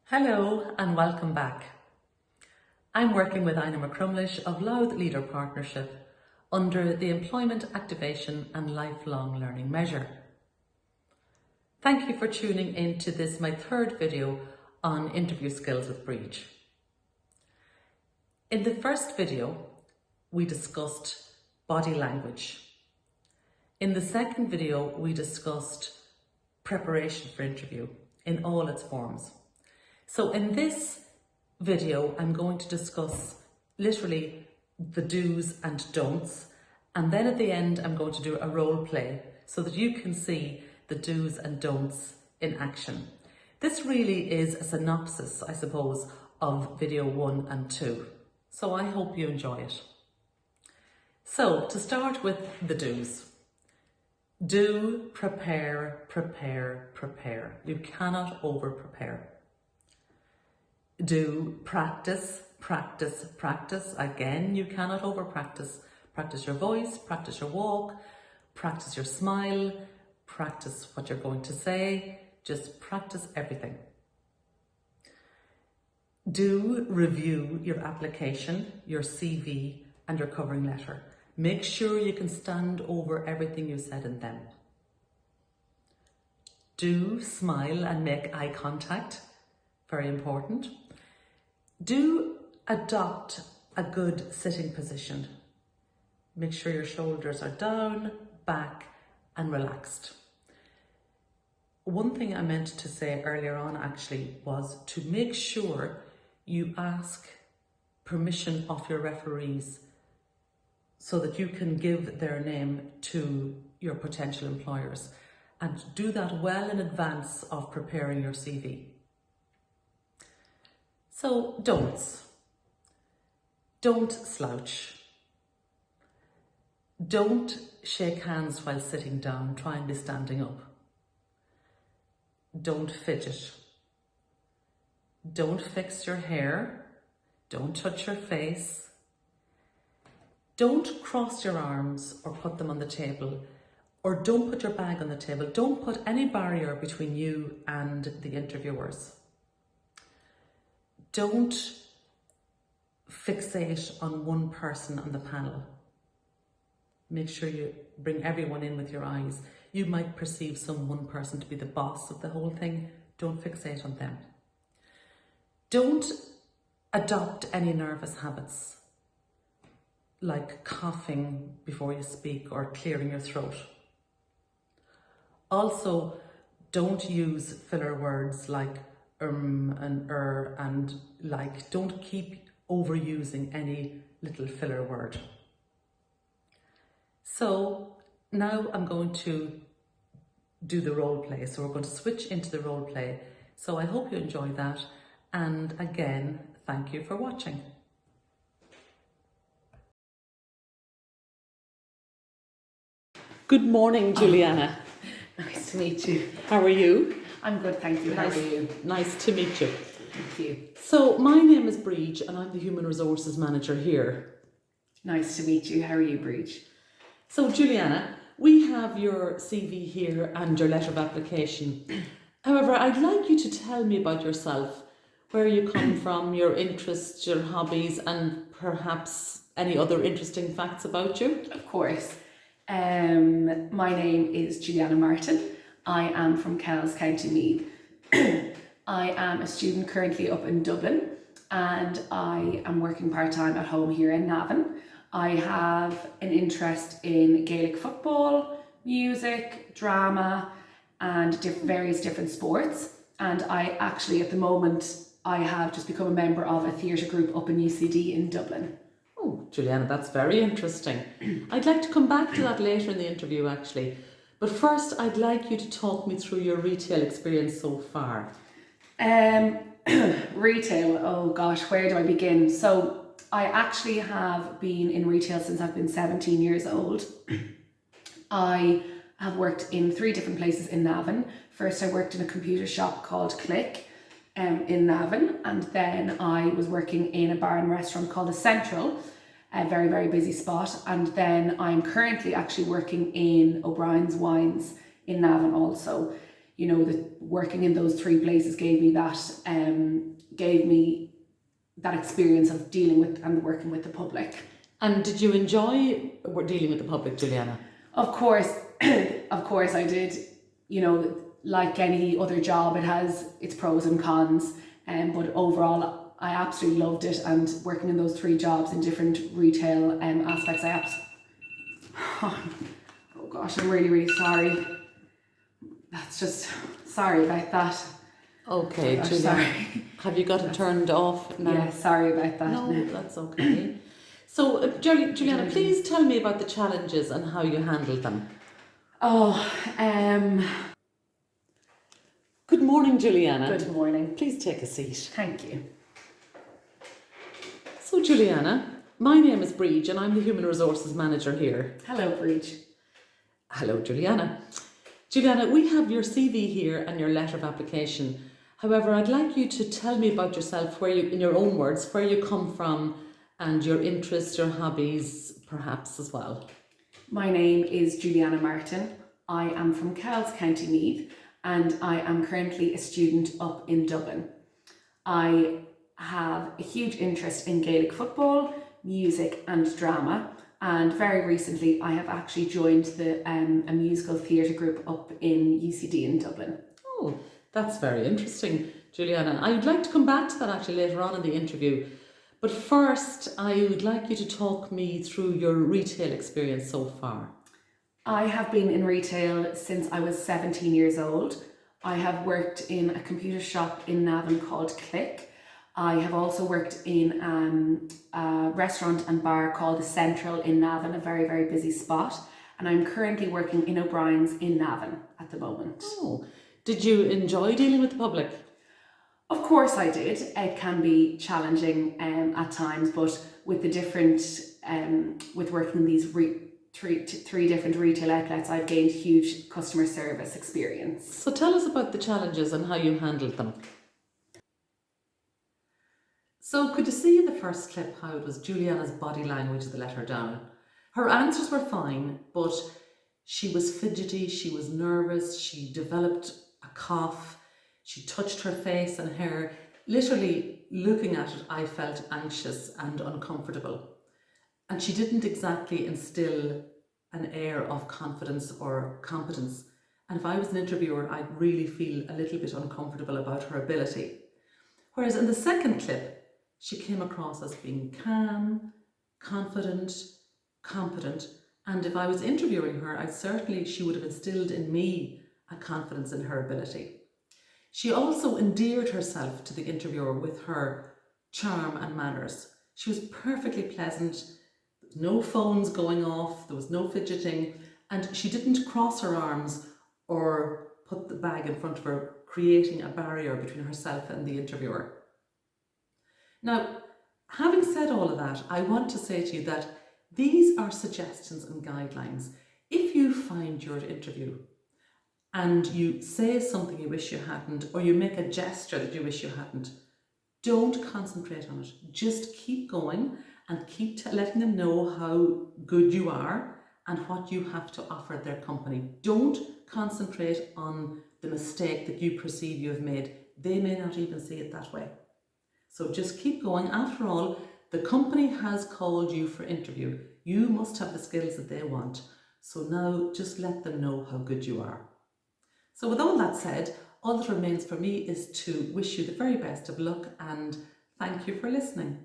Hello and welcome back. I'm working with Ina McCrumlish of Louth Leader Partnership under the Employment Activation and Lifelong Learning Measure. Thank you for tuning in to this, my third video on interview skills with Brid. In the first video, we discussed body language. In the second video, we discussed preparation for interview in all its forms. So in this video, I'm going to discuss literally the do's and don'ts. And then at the end, I'm going to do a role play so that you can see the do's and don'ts in action. This really is a synopsis, I suppose, of video 1 and 2. So I hope you enjoy it. So to start with the do's. Do prepare, prepare, prepare. You cannot over prepare. Do practice, practice, practice. Again, you cannot over practice. Practice your voice, practice your walk, practice your smile, practice what you're going to say. Just practice everything. Do review your application, your CV and your covering letter. Make sure you can stand over everything you said in them. Do smile and make eye contact. Very important. Do adopt a good sitting position. Make sure your shoulders are down, back and relaxed. One thing I meant to say earlier on actually was to make sure you ask permission of your referees so that you can give their name to your potential employers, and do that well in advance of preparing your CV. So don'ts. Don't slouch. Don't shake hands while sitting down, try and be standing up. Don't fidget. Don't fix your hair. Don't touch your face. Don't cross your arms or put them on the table, or don't put your bag on the table. Don't put any barrier between you and the interviewers. Don't fixate on one person on the panel. Make sure you bring everyone in with your eyes. You might perceive one person to be the boss of the whole thing. Don't fixate on them. Don't adopt any nervous habits, like coughing before you speak or clearing your throat. Also, don't use filler words like and and like. Don't keep overusing any little filler word. So now I'm going to do the role play. So we're going to switch into the role play. So I hope you enjoy that. And again, thank you for watching. Good morning, Juliana. Nice to meet you. How are you? I'm good, thank you. How are you? Nice to meet you. Thank you. So my name is Brid and I'm the Human Resources Manager here. Nice to meet you. How are you, Brid? So Juliana, we have your CV here and your letter of application. However, I'd like you to tell me about yourself, where you come from, your interests, your hobbies, and perhaps any other interesting facts about you. Of course. My name is Juliana Martin. I am from Kells, County Meath. I am a student currently up in Dublin, and I am working part-time at home here in Navan. I have an interest in Gaelic football, music, drama, and various different sports. And I actually, at the moment, I have just become a member of a theatre group up in UCD in Dublin. Oh, Juliana, that's very interesting. I'd like to come back to that later in the interview, actually. But first, I'd like you to talk me through your retail experience so far. Retail, oh gosh, where do I begin? So I actually have been in retail since I've been 17 years old. I have worked in 3 different places in Navan. First, I worked in a computer shop called Click in Navan, and then I was working in a bar and restaurant called The Central, a very, very busy spot. And then I'm currently actually working in O'Brien's Wines in Navan also. you know, that working in those three places gave me that experience of dealing with and working with the public. And did you enjoy dealing with the public, Juliana? Of course, of course I did. You know, like any other job, it has its pros and cons. But overall, I absolutely loved it. And working in those three jobs in different retail aspects, oh gosh, I'm really, really sorry. That's just, sorry about that. Okay, gosh, Juliana, sorry. have you got it turned off now? Yeah, sorry about that. No, that's okay. So, Juliana, please tell me about the challenges and how you handled them. Good morning, Juliana. Good morning. Please take a seat. Thank you. So, Juliana, my name is Brid and I'm the Human Resources Manager here. Hello, Brid. Hello, Juliana. Juliana, we have your CV here and your letter of application. However, I'd like you to tell me about yourself, in your own words, where you come from and your interests, your hobbies, perhaps as well. My name is Juliana Martin. I am from Kells, County Meath, and I am currently a student up in Dublin. I have a huge interest in Gaelic football, music and drama, and very recently I have actually joined a musical theatre group up in UCD in Dublin. Oh, that's very interesting, Juliana. I would like to come back to that actually later on in the interview. But first, I would like you to talk me through your retail experience so far. I have been in retail since I was 17 years old. I have worked in a computer shop in Navan called Click. I have also worked in a restaurant and bar called The Central in Navan, a very, very busy spot. And I'm currently working in O'Brien's in Navan at the moment. Oh, did you enjoy dealing with the public? Of course I did. It can be challenging at times, but with the different, with working in these three different retail outlets, I've gained huge customer service experience. So tell us about the challenges and how you handled them. So could you see in the first clip how it was Juliana's body language that let her down? Her answers were fine, but she was fidgety, she was nervous, she developed a cough, she touched her face and hair. Literally looking at it, I felt anxious and uncomfortable. And she didn't exactly instill an air of confidence or competence. And if I was an interviewer, I'd really feel a little bit uncomfortable about her ability. Whereas in the second clip, she came across as being calm, confident, competent. And if I was interviewing her, she would have instilled in me a confidence in her ability. She also endeared herself to the interviewer with her charm and manners. She was perfectly pleasant. There was no phones going off, there was no fidgeting, and she didn't cross her arms or put the bag in front of her, creating a barrier between herself and the interviewer. Now, having said all of that, I want to say to you that these are suggestions and guidelines. If you find your interview and you say something you wish you hadn't, or you make a gesture that you wish you hadn't, don't concentrate on it. Just keep going and keep letting them know how good you are and what you have to offer their company. Don't concentrate on the mistake that you perceive you have made. They may not even see it that way. So just keep going. After all, the company has called you for interview. You must have the skills that they want. So now just let them know how good you are. So with all that said, all that remains for me is to wish you the very best of luck and thank you for listening.